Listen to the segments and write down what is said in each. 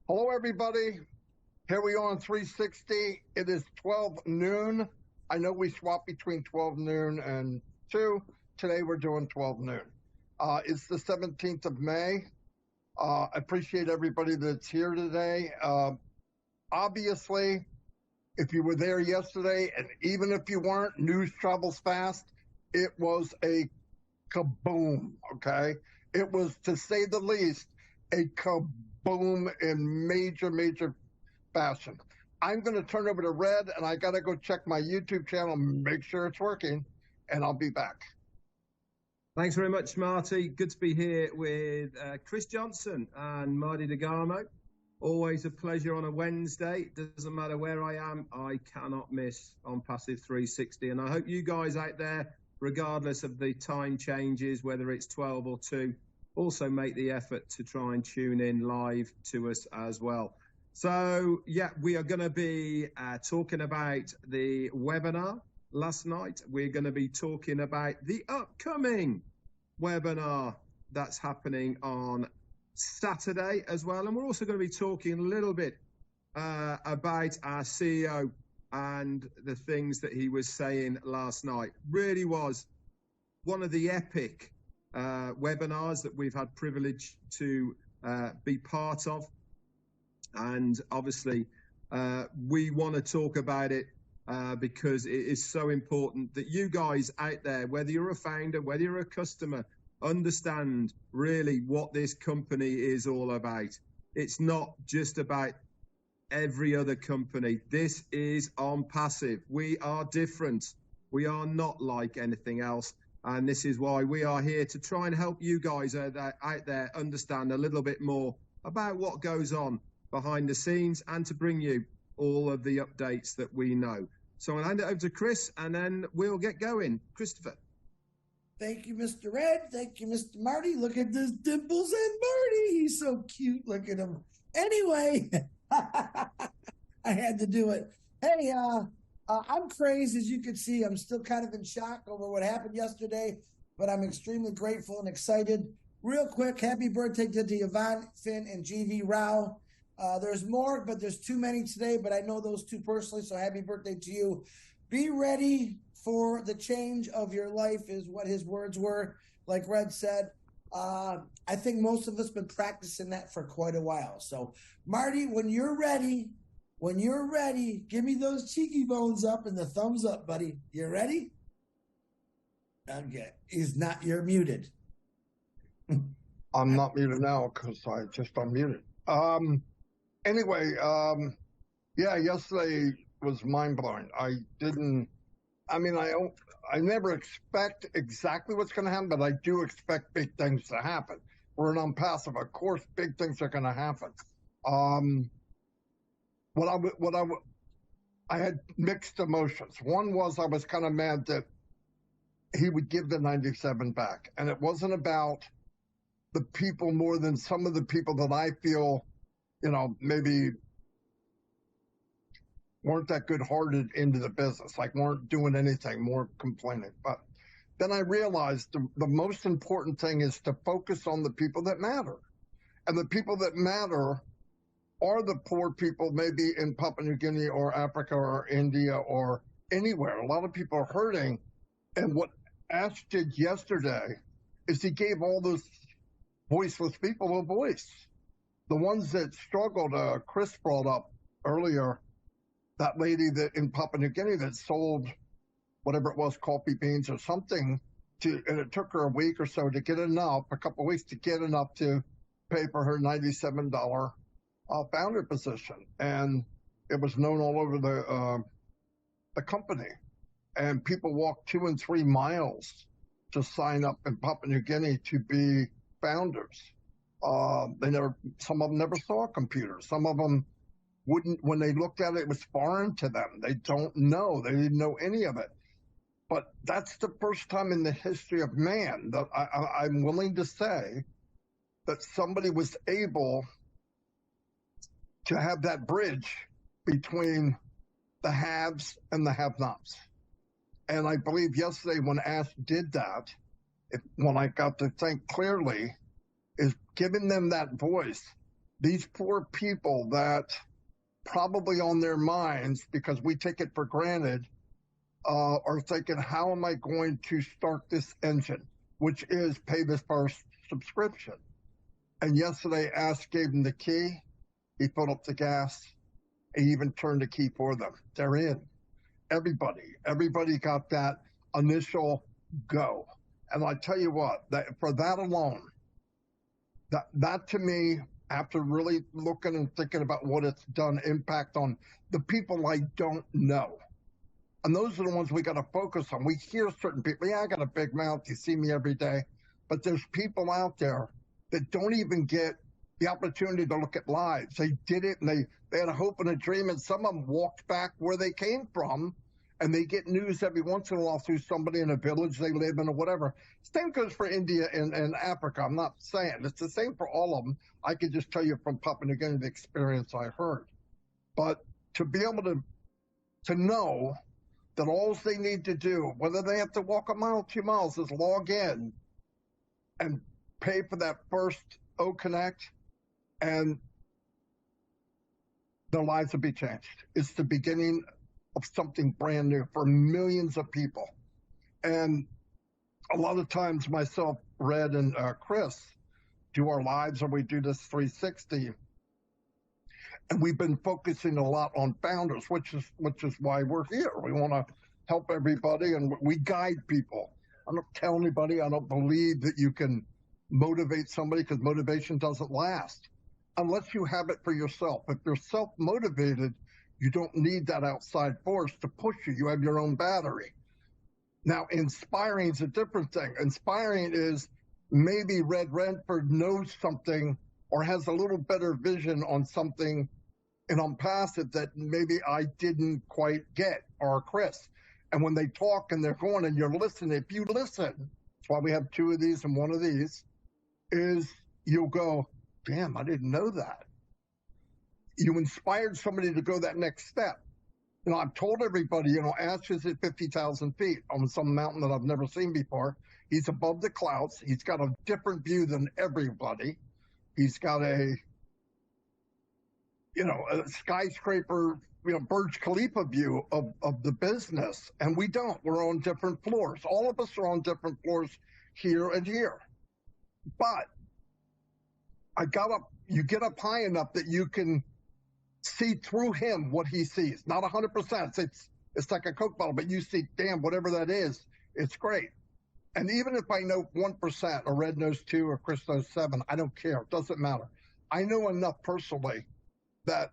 Hello, everybody. Here we are on 360. It is 12 noon. I know we swap between 12 noon and 2. Today we're doing 12 noon. It's the 17th of May. I appreciate everybody that's here today. Obviously, if you were there yesterday, and even if you weren't, news travels fast. It was a kaboom, okay? It was, to say the least, a kaboom in major fashion. I'm going to turn over to Red, and I got to go check my YouTube channel, make sure it's working, and I'll be back. Thanks very much, Marty. Good to be here with Chris Johnson and Marty DeGarmo. Always a pleasure on a Wednesday. Doesn't matter where I am, I cannot miss ONPASSIVE 360. And I hope you guys out there, regardless of the time changes, whether it's 12 or 2, also make the effort to try and tune in live to us as well. So, yeah, we are going to be talking about the webinar last night. We're going to be talking about the upcoming webinar that's happening on Saturday as well. And we're also going to be talking a little bit about our CEO and the things that he was saying last night. Really was one of the epic webinars that we've had privilege to be part of. And obviously, we want to talk about it because it is so important that you guys out there, whether you're a founder, whether you're a customer, understand really what this company is all about. It's not just about every other company. This is ONPASSIVE. We are different. We are not like anything else. And this is why we are here to try and help you guys out there understand a little bit more about what goes on behind the scenes and to bring you all of the updates that we know. So I'll hand it over to Chris and then we'll get going. Christopher. Thank you, Mr. Red. Thank you, Mr. Marty. Look at this dimples and Marty. He's so cute. Look at him. Anyway, I had to do it. Hey, I'm crazy. As you can see, I'm still kind of in shock over what happened yesterday, but I'm extremely grateful and excited. Real quick, happy birthday to Yvonne, Finn, and GV Rao. There's more, but there's too many today, but I know those two personally, so happy birthday to you. Be ready for the change of your life is what his words were, like Red said. I think most of us been practicing that for quite a while. So, Marty, when you're ready, give me those cheeky bones up and the thumbs up, buddy. You ready? Okay. You're muted. I'm not muted now because I just unmuted. Anyway, yeah, yesterday was mind-blowing. I never expect exactly what's going to happen, but I do expect big things to happen. We're an ONPASSIVE. Of course, big things are going to happen. I had mixed emotions. One was I was kind of mad that he would give the 97 back. And it wasn't about the people more than some of the people that I feel, maybe weren't that good-hearted into the business, like weren't doing anything, more complaining. But then I realized the most important thing is to focus on the people that matter. And the people that matter are the poor people, maybe in Papua New Guinea or Africa or India or anywhere. A lot of people are hurting. And what Ash did yesterday is he gave all those voiceless people a voice. The ones that struggled, Chris brought up earlier, that lady that in Papua New Guinea that sold whatever it was, coffee beans or something, and it took her a week or so to get enough, a couple of weeks to get enough to pay for her $97 founder position. And it was known all over the company. And people walked 2 and 3 miles to sign up in Papua New Guinea to be founders. Some of them never saw a computer. Some of them wouldn't, when they looked at it, it was foreign to them. They don't know. They didn't know any of it. But that's the first time in the history of man that I'm willing to say that somebody was able to have that bridge between the haves and the have-nots. And I believe yesterday when Ash did that, when I got to think clearly, is giving them that voice These poor people that probably on their minds, because we take it for granted, are thinking, how am I going to start this engine, which is pay this first subscription? And yesterday, Ash gave him the key. He put up the gas. He even turned the key for them. They're in. Everybody got that initial go. And I tell you what, that for that alone, that to me, after really looking and thinking about what it's done, impact on the people I don't know. And those are the ones we got to focus on. We hear certain people, yeah, I got a big mouth, you see me every day. But there's people out there that don't even get the opportunity to look at lives. They did it, and they had a hope and a dream, and some of them walked back where they came from, and they get news every once in a while through somebody in a village they live in or whatever. Same goes for India and Africa. I'm not saying. It's the same for all of them. I could just tell you from Papua New Guinea the experience I heard. But to be able to know that all they need to do, whether they have to walk a mile, 2 miles, is log in and pay for that first O-Connect, and their lives will be changed. It's the beginning of something brand new for millions of people. And a lot of times myself, Red, and Chris do our lives, or we do this 360. And we've been focusing a lot on founders, which is why we're here. We want to help everybody, and we guide people. I don't tell anybody. I don't believe that you can motivate somebody, because motivation doesn't last unless you have it for yourself. If you're self-motivated, you don't need that outside force to push you. You have your own battery. Now, inspiring is a different thing. Inspiring is maybe Red Redfern knows something or has a little better vision on something in ONPASSIVE that maybe I didn't quite get, or Chris. And when they talk and they're going and you're listening, if you listen, that's why we have 2 of these and 1 of these, is you'll go, damn, I didn't know that. You inspired somebody to go that next step. You know, I've told everybody, you know, Ash is at 50,000 feet on some mountain that I've never seen before. He's above the clouds. He's got a different view than everybody. He's got a skyscraper, Burj Khalifa view of the business. And we don't. We're on different floors. All of us are on different floors here and here. But you get up high enough that you can see through him what he sees. Not 100%. It's like a Coke bottle, but you see, damn, whatever that is, it's great. And even if I know 1%, or Red knows 2, or Chris knows 7, I don't care. It doesn't matter. I know enough personally that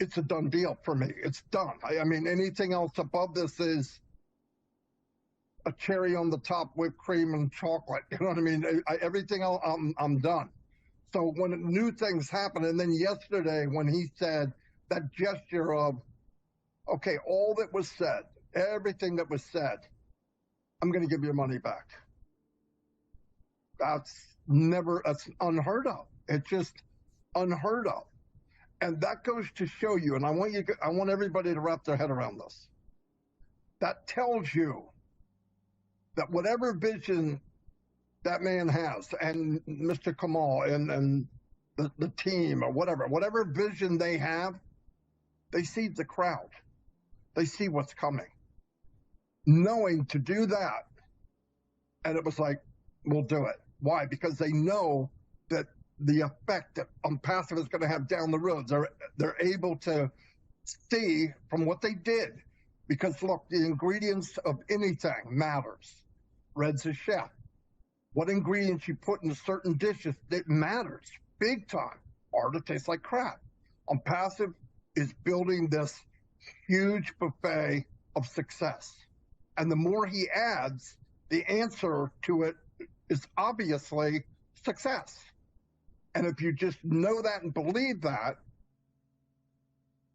it's a done deal for me. It's done. I mean, anything else above this is a cherry on the top, whipped cream and chocolate. You know what I mean? Everything else, I'm done. So when new things happen, and then yesterday when he said that gesture of, okay, all that was said, everything that was said, I'm going to give your money back. That's unheard of. It's just unheard of. And that goes to show you, and I want everybody to wrap their head around this. That tells you that whatever vision that man has, and Mr. Kamal and the team, or whatever vision they have, they see the crowd. They see what's coming. Knowing to do that, and it was like, we'll do it. Why? Because they know that the effect that ONPASSIVE is going to have down the road, they're able to see from what they did. Because look, the ingredients of anything matters. Red's a chef. What ingredients you put in certain dishes, it matters big time, or it tastes like crap. ONPASSIVE is building this huge buffet of success. And the more he adds, the answer to it is obviously success. And if you just know that and believe that,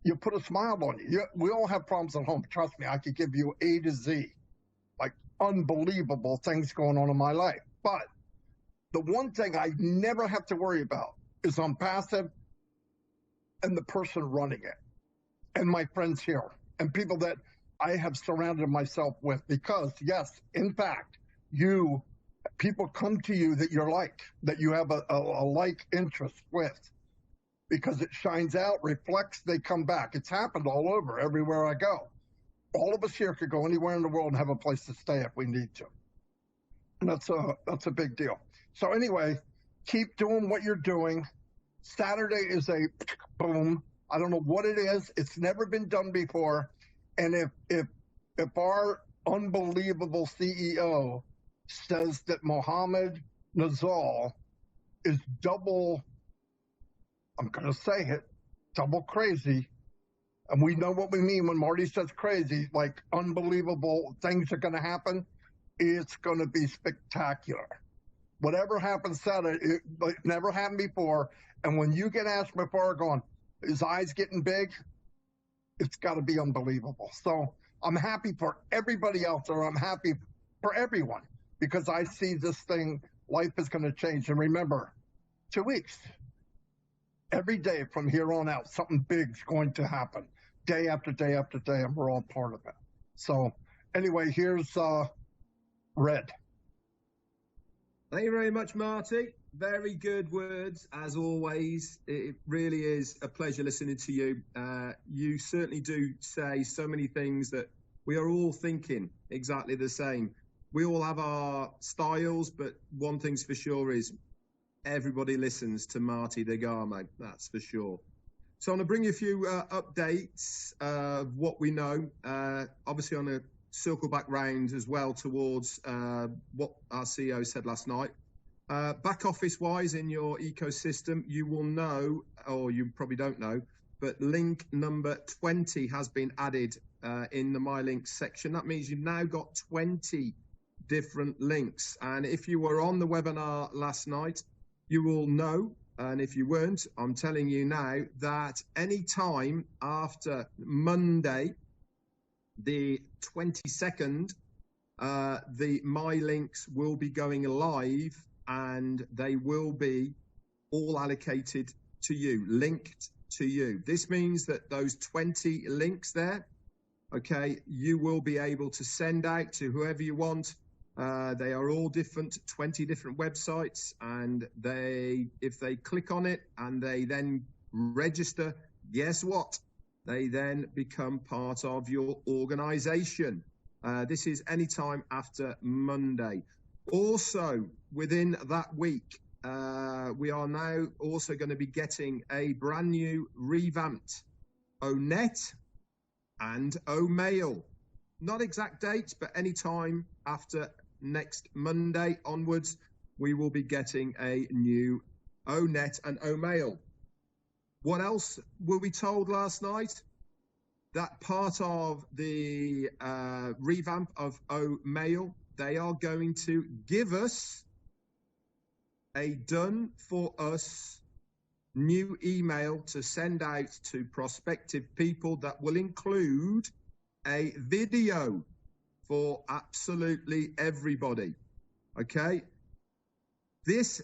you'll put a smile on you. We all have problems at home. Trust me, I could give you A to Z, like unbelievable things going on in my life. But the one thing I never have to worry about is ONPASSIVE and the person running it, and my friends here, and people that I have surrounded myself with. Because yes, in fact, people come to you that you're like, that you have a like interest with. because it shines out, reflects, they come back. It's happened all over, everywhere I go. All of us here could go anywhere in the world and have a place to stay if we need to. And that's a big deal. So anyway, keep doing what you're doing. Saturday is a boom. I don't know what it is. It's never been done before. And if our unbelievable CEO says that Mohammed Nazal is double, I'm going to say it, double crazy. And we know what we mean when Marty says crazy, like unbelievable things are going to happen. It's going to be spectacular. Whatever happens Saturday, it never happened before. And when you get asked before, going, his eyes getting big, it's got to be unbelievable. So I'm happy for everybody out there. I'm happy for everyone because I see this thing, life is going to change. And remember, 2 weeks, every day from here on out, something big's going to happen, day after day after day, and we're all part of it. So anyway, here's Red. Thank you very much, Marty. Very good words, as always. It really is a pleasure listening to you. You certainly do say so many things that we are all thinking exactly the same. We all have our styles, but one thing's for sure is everybody listens to Marty DeGarmo, that's for sure. So I'm going to bring you a few updates of what we know. Obviously, on a circle back round as well towards what our CEO said last night. Back office wise in your ecosystem, you will know, or you probably don't know, but link number 20 has been added in the My Links section. That means you've now got 20 different links. And if you were on the webinar last night, you will know, and if you weren't, I'm telling you now that any time after Monday, the 22nd, the My Links will be going live and they will be all allocated to you, linked to you. This means that those 20 links there, okay, you will be able to send out to whoever you want. They are all different, 20 different websites, and if they click on it and they then register, guess what? They then become part of your organization. This is anytime after Monday. Also, within that week, we are now also going to be getting a brand new revamped ONET and OMail. Not exact dates, but anytime after next Monday onwards, we will be getting a new ONET and OMail. What else were we told last night? That part of the revamp of OMail, they are going to give us a done for us new email to send out to prospective people that will include a video for absolutely everybody. Okay, this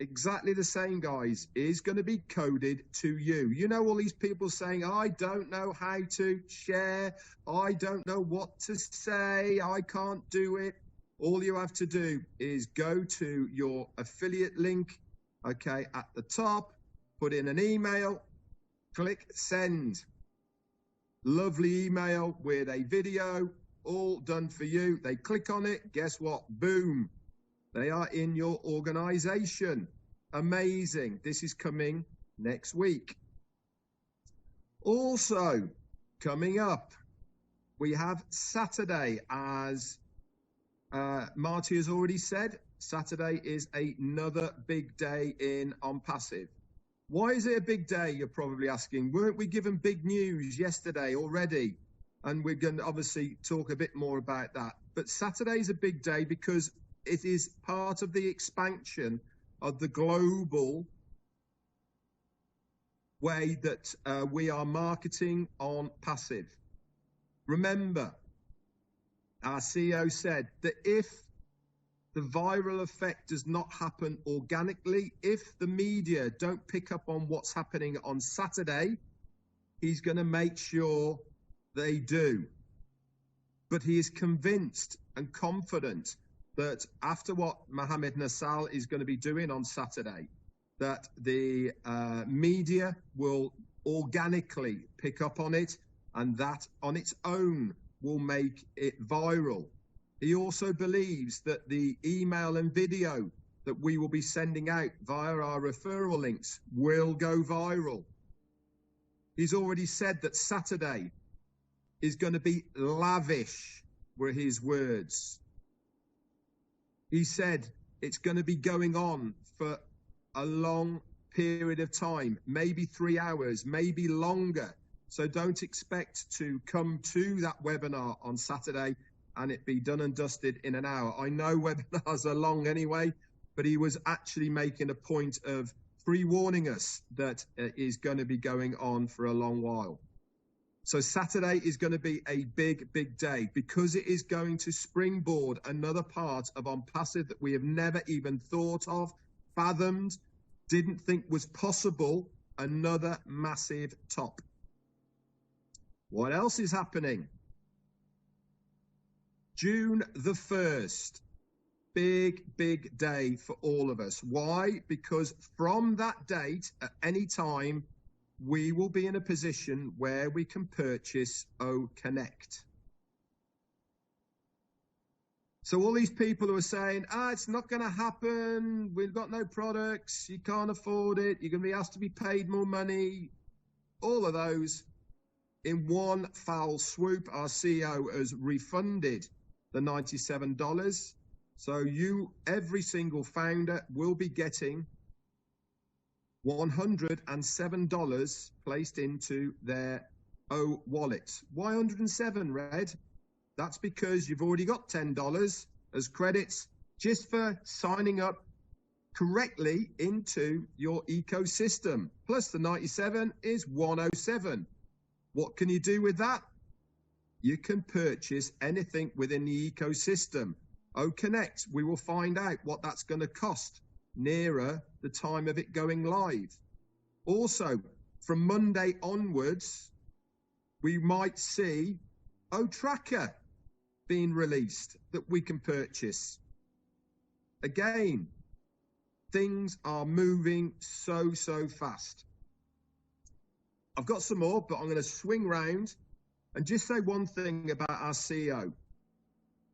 exactly the same, guys, is going to be coded to you. You know, all these people saying, I don't know how to share, I don't know what to say, I can't do it. All you have to do is go to your affiliate link, okay, at the top, put in an email, click send. Lovely email with a video, all done for you. They click on it, guess what? Boom. They are in your organization. Amazing. This is coming next week. Also, coming up, we have Saturday, as Marty has already said. Saturday is another big day in ONPASSIVE. Why is it a big day, you're probably asking? Weren't we given big news yesterday already? And we're going to obviously talk a bit more about that. But Saturday is a big day because it is part of the expansion of the global way that we are marketing on Passive. Remember, our CEO said that if the viral effect does not happen organically, if the media don't pick up on what's happening on Saturday, he's going to make sure they do. But he is convinced and confident that after what Mohammed Nazal is going to be doing on Saturday, that the media will organically pick up on it, and that on its own will make it viral. He also believes that the email and video that we will be sending out via our referral links will go viral. He's already said that Saturday is going to be lavish, were his words. He said it's going to be going on for a long period of time, maybe 3 hours, maybe longer. So don't expect to come to that webinar on Saturday and it be done and dusted in an hour. I know webinars are long anyway, but he was actually making a point of pre-warning us that it is going to be going on for a long while. So Saturday is going to be a big, big day because it is going to springboard another part of ONPASSIVE that we have never even thought of, fathomed, didn't think was possible, another massive top. What else is happening? June the 1st, big, big day for all of us. Why? Because from that date, at any time, we will be in a position where we can purchase O Connect. So all these people who are saying, it's not going to happen, we've got no products, you can't afford it, you're going to be asked to be paid more money, all of those, in one foul swoop, our CEO has refunded the $97. So every single founder will be getting $107 placed into their O wallets. Why 107, Red? That's because you've already got $10 as credits just for signing up correctly into your ecosystem. Plus the 97 is 107. What can you do with that? You can purchase anything within the ecosystem. O Connect, we will find out what that's going to cost nearer the time of it going live. Also, from Monday onwards, we might see O Tracker being released that we can purchase. Again, things are moving so fast. I've got some more, but I'm going to swing round and just say one thing about our CEO.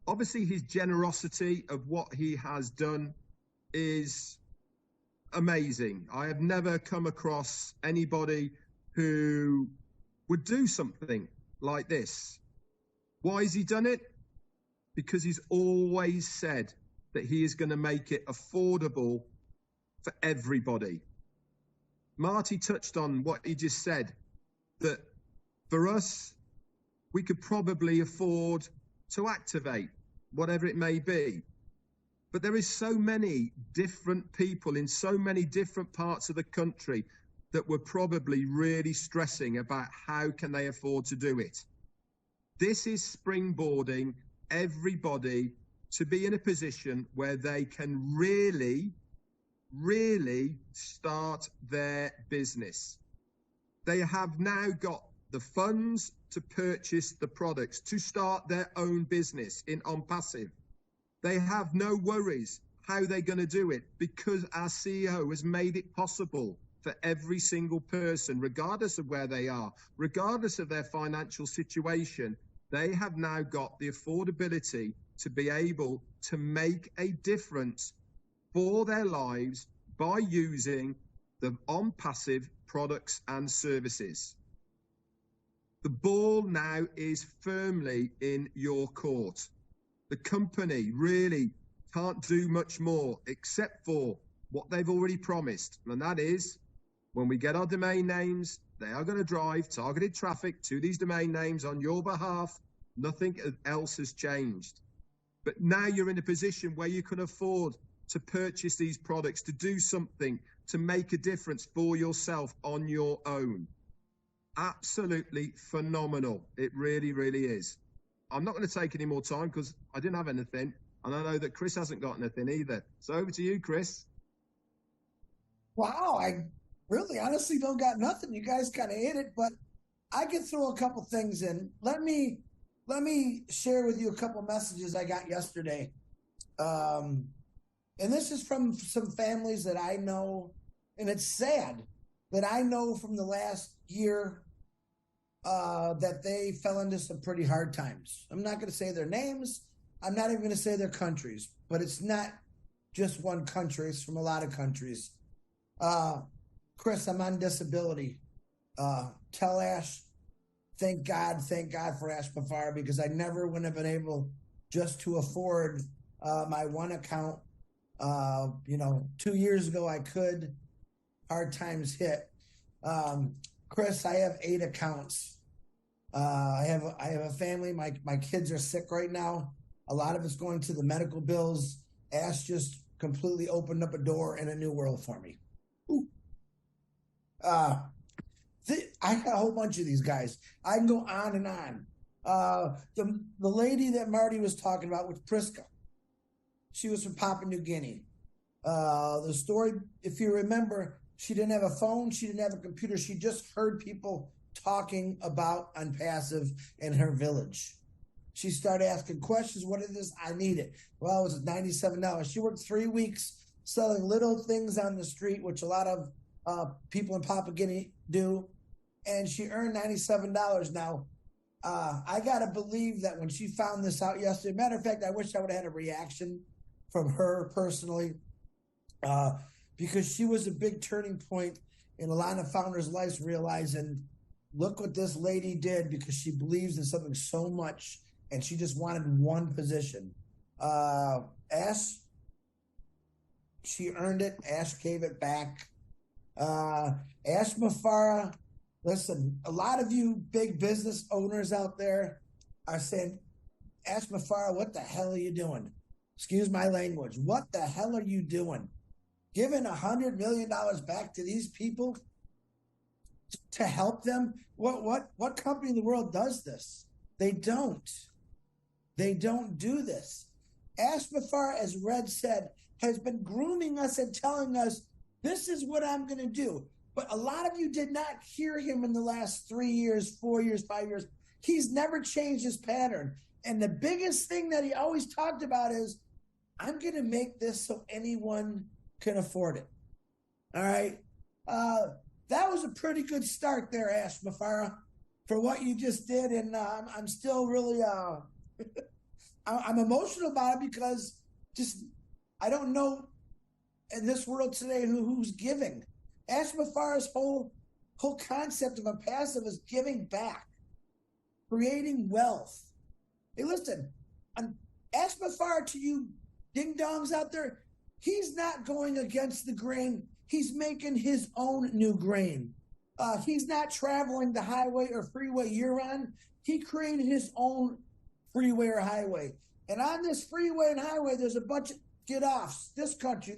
Obviously, his generosity of what he has done is amazing. I have never come across anybody who would do something like this. Why has he done it? Because he's always said that he is going to make it affordable for everybody. Marty touched on what he just said, that for us, we could probably afford to activate whatever it may be. But there is so many different people in so many different parts of the country that were probably really stressing about how can they afford to do it. This is springboarding everybody to be in a position where they can really start their business. They have now got the funds to purchase the products, to start their own business in ONPASSIVE. They have no worries how they're going to do it because our CEO has made it possible for every single person, regardless of where they are, regardless of their financial situation. They have now got the affordability to be able to make a difference for their lives by using the ONPASSIVE products and services. The ball now is firmly in your court. The company really can't do much more except for what they've already promised, and that is when we get our domain names, they are going to drive targeted traffic to these domain names on your behalf. Nothing else has changed. But now you're in a position where you can afford to purchase these products, to do something, to make a difference for yourself on your own. Absolutely phenomenal. It really, really is. I'm not going to take any more time because I didn't have anything. And I know that Chris hasn't got anything either. So over to you, Chris. Wow, I really honestly don't got nothing. You guys kind of hit it, but I can throw a couple things in. Let me share with you a couple messages I got yesterday. And this is from some families that I know And it's sad that I know from the last year that they fell into some pretty hard times. I'm not going to say their names. I'm not even going to say their countries, but it's not just one country. It's from a lot of countries. Chris, I'm on disability. Tell Ash, thank God for Ash Bafar, because I never would have been able just to afford my one account. 2 years ago I could. Hard times hit. Chris, I have 8 accounts. I have a family. My kids are sick right now. A lot of it's going to the medical bills. Ash just completely opened up a door in a new world for me. I got a whole bunch of these guys. I can go on and on. The lady that Marty was talking about was Priska. She was from Papua New Guinea. The story, if you remember, she didn't have a phone. She didn't have a computer. She just heard people talking about ONPASSIVE in her village. She started asking questions. What is this? I need it. Well, it was $97. She worked 3 weeks selling little things on the street, which a lot of people in Papua New Guinea do. And she earned $97. Now, I got to believe that when she found this out yesterday, matter of fact, I wish I would have had a reaction from her personally, because she was a big turning point in a lot of founders' lives, realizing, look what this lady did, because she believes in something so much and she just wanted one position. Ash, she earned it. Ash gave it back. Ash Mafara, listen, a lot of you big business owners out there are saying, Ash Mafara, what the hell are you doing? Excuse my language. What the hell are you doing? Giving $100 million back to these people to help them? What company in the world does this? They don't. They don't do this. Ash Mafar, as Red said, has been grooming us and telling us, this is what I'm going to do. But a lot of you did not hear him in the last 3 years, 4 years, 5 years. He's never changed his pattern. And the biggest thing that he always talked about is, I'm going to make this so anyone can afford it. All right. That was a pretty good start there, Ash Mafara, for what you just did. And I'm still really, I'm emotional about it, because just, I don't know in this world today who's giving. Ash Mafara's whole concept of ONPASSIVE is giving back, creating wealth. Hey, listen, Ash Mafara, to you ding-dongs out there, he's not going against the grain. He's making his own new grain. He's not traveling the highway or freeway you're on. He created his own freeway or highway. And on this freeway and highway, there's a bunch of get-offs, this country.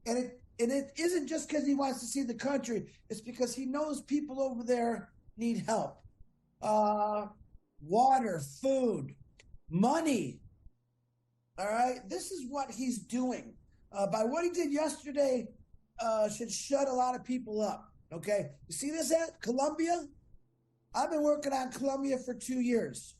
And it isn't just because he wants to see the country. It's because he knows people over there need help. Water, food, money. All right, this is what he's doing. By what he did yesterday, should shut a lot of people up. Okay, you see this at Colombia? I've been working on Colombia for 2 years.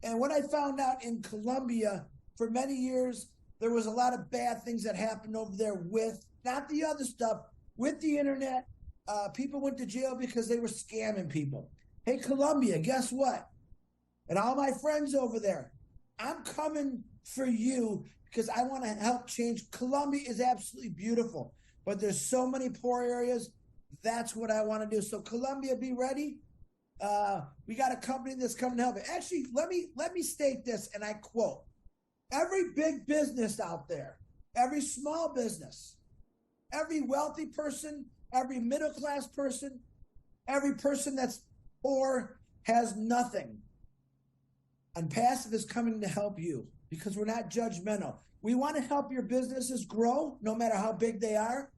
And what I found out in Colombia, for many years, there was a lot of bad things that happened over there with, not the other stuff, with the internet. People went to jail because they were scamming people. Hey, Colombia, guess what? And all my friends over there, I'm coming for you, because I want to help change. Colombia is absolutely beautiful, but there's so many poor areas. That's what I want to do. So Colombia, be ready. We got a company that's coming to help it. Actually, let me state this, and I quote: every big business out there, every small business, every wealthy person, every middle-class person, every person that's poor, has nothing. ONPASSIVE is coming to help you, because we're not judgmental. We want to help your businesses grow, no matter how big they are.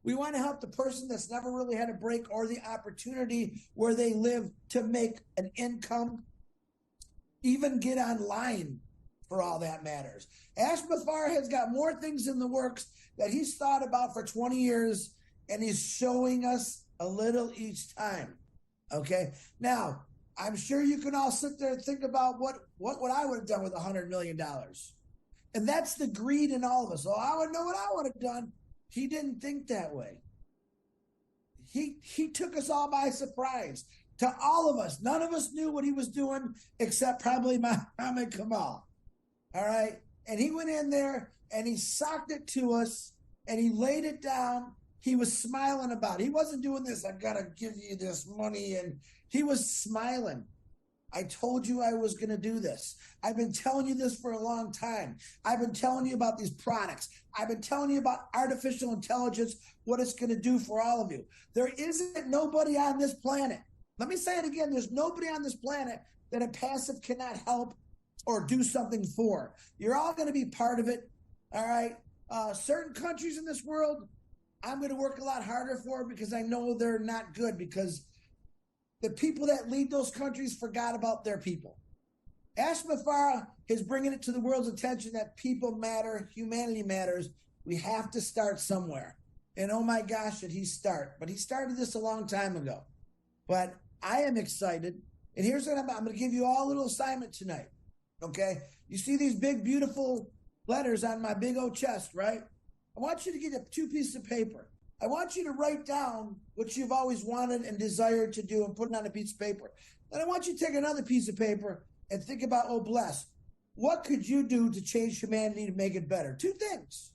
We want to help the person that's never really had a break or the opportunity where they live to make an income, even get online, for all that matters. Ash Mafar has got more things in the works that he's thought about for 20 years, and he's showing us a little each time. Okay? Now, I'm sure you can all sit there and think about what I would have done with $100 million. And that's the greed in all of us. Oh, I would know what I would have done. He didn't think that way. He took us all by surprise. To all of us, none of us knew what he was doing except probably Muhammad Kamal. All right, and he went in there and he socked it to us and he laid it down. He was smiling about it. He wasn't doing this, I gotta give you this money, and he was smiling. I told you I was going to do this. I've been telling you this for a long time. I've been telling you about these products. I've been telling you about artificial intelligence, what it's going to do for all of you. There isn't nobody on this planet. Let me say it again. There's nobody on this planet that a passive cannot help or do something for. You're all going to be part of it. All right. Certain countries in this world, I'm going to work a lot harder for because I know they're not good, because the people that lead those countries forgot about their people. Ashma Farah is bringing it to the world's attention that people matter, humanity matters. We have to start somewhere. And oh my gosh, did he start? But he started this a long time ago. But I am excited. And here's what I'm going to give you all a little assignment tonight. Okay? You see these big, beautiful letters on my big old chest, right? I want you to get 2 pieces of paper. I want you to write down what you've always wanted and desired to do and put it on a piece of paper. Then I want you to take another piece of paper and think about, oh, bless, what could you do to change humanity to make it better? 2 things.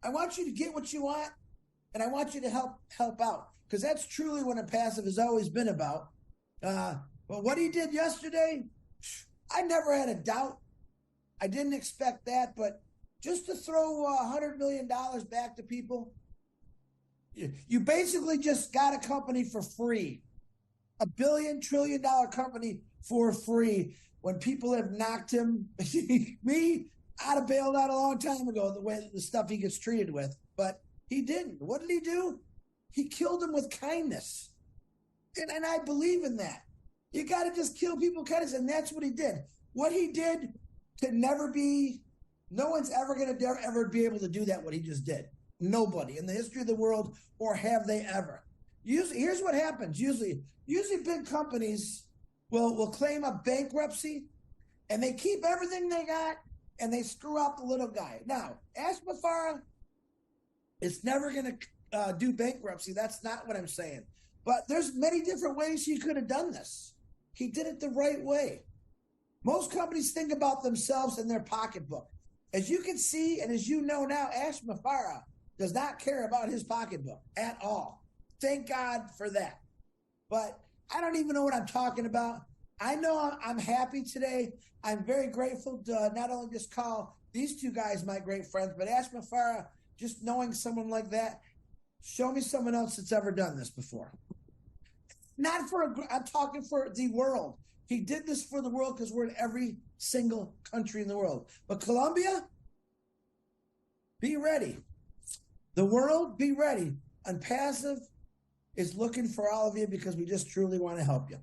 I want you to get what you want, and I want you to help out, because that's truly what a passive has always been about. But what he did yesterday, I never had a doubt. I didn't expect that, but just to throw $100 million back to people, you basically just got a company for free, a billion-trillion-dollar company for free, when people have knocked him. Me, I'd have bailed out a long time ago, the way the stuff he gets treated with, but he didn't. What did he do? He killed him with kindness, and I believe in that. You got to just kill people with kindness, and that's what he did. What he did could never be. No one's ever going to ever be able to do that. What he just did. Nobody in the history of the world, or have they ever. Usually, here's what happens. Usually big companies will claim a bankruptcy, and they keep everything they got, and they screw out the little guy. Now, Ashma Farah is never going to do bankruptcy. That's not what I'm saying. But there's many different ways he could have done this. He did it the right way. Most companies think about themselves and their pocketbook. As you can see, and as you know now, Ashma Farah does not care about his pocketbook at all. Thank God for that. But I don't even know what I'm talking about. I know I'm happy today. I'm very grateful to not only just call these 2 guys my great friends, but Ashma Farah, just knowing someone like that, show me someone else that's ever done this before. Not for, I'm talking for the world. He did this for the world because we're in every single country in the world. But Colombia, be ready. The world, be ready. ONPASSIVE is looking for all of you because we just truly want to help you.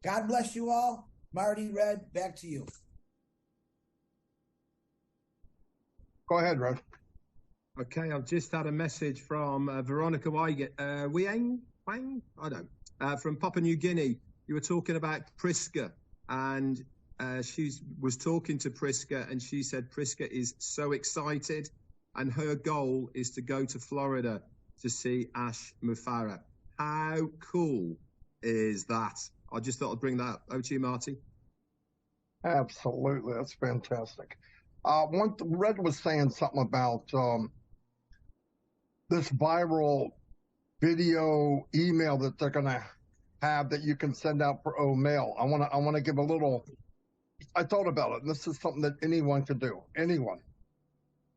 God bless you all. Marty, Red, back to you. Go ahead, Red. Okay, I've just had a message from Veronica Wang, I don't, from Papua New Guinea. You were talking about Priska, and she was talking to Priska, and she said Priska is so excited, and her goal is to go to Florida to see Ashma Farah. How cool is that? I just thought I'd bring that over to you, Marty. Absolutely, that's fantastic. Red was saying something about this viral video email that they're going to have that you can send out for mail. I want to give a little. I thought about it, and this is something that anyone could do. Anyone,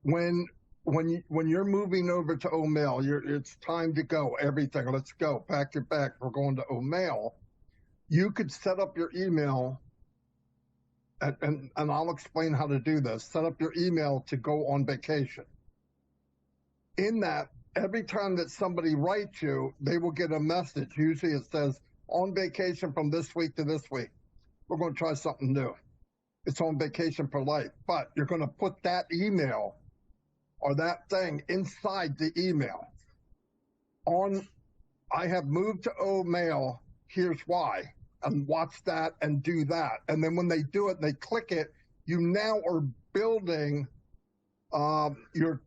when you're moving over to mail, it's time to go. Everything, let's go. Pack your bag. We're going to mail. You could set up your email, and I'll explain how to do this. Set up your email to go on vacation. In that, every time that somebody writes you, they will get a message. Usually it says, on vacation from this week to this week. We're going to try something new. It's on vacation for life. But you're going to put that email or that thing inside the email. I have moved to mail, here's why. And watch that and do that. And then when they do it and they click it, you now are building your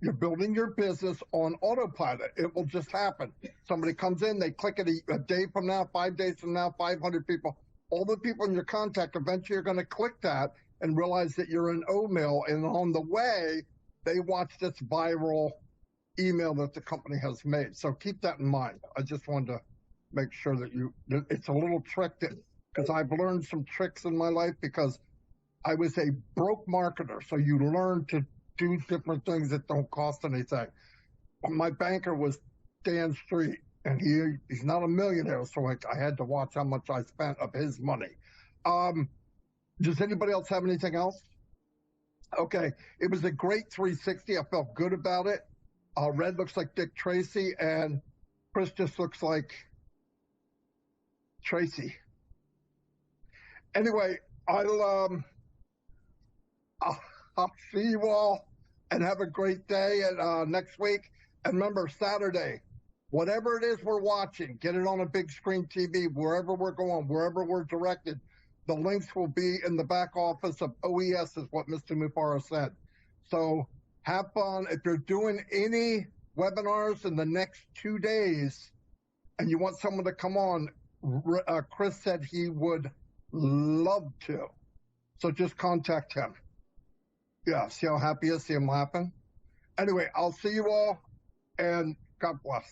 You're building your business on autopilot. It will just happen. Somebody comes in, they click it a day from now, 5 days from now, 500 people. All the people in your contact, eventually you're going to click that and realize that you're an O-mail. And on the way, they watch this viral email that the company has made. So keep that in mind. I just wanted to make sure that it's a little trick because I've learned some tricks in my life because I was a broke marketer. So you learn to do different things that don't cost anything. My banker was Dan Street, and he's not a millionaire, so I had to watch how much I spent of his money. Does anybody else have anything else? Okay, it was a great 360. I felt good about it. Red looks like Dick Tracy, and Chris just looks like Tracy. Anyway, I'll see you all and have a great day next week. And remember, Saturday, whatever it is we're watching, get it on a big screen TV, wherever we're going, wherever we're directed. The links will be in the back office of OES, is what Mr. Mufara said. So have fun. If you're doing any webinars in the next 2 days and you want someone to come on, Chris said he would love to. So just contact him. Yeah, see how happy he is, see him laughing? Anyway, I'll see you all, and God bless.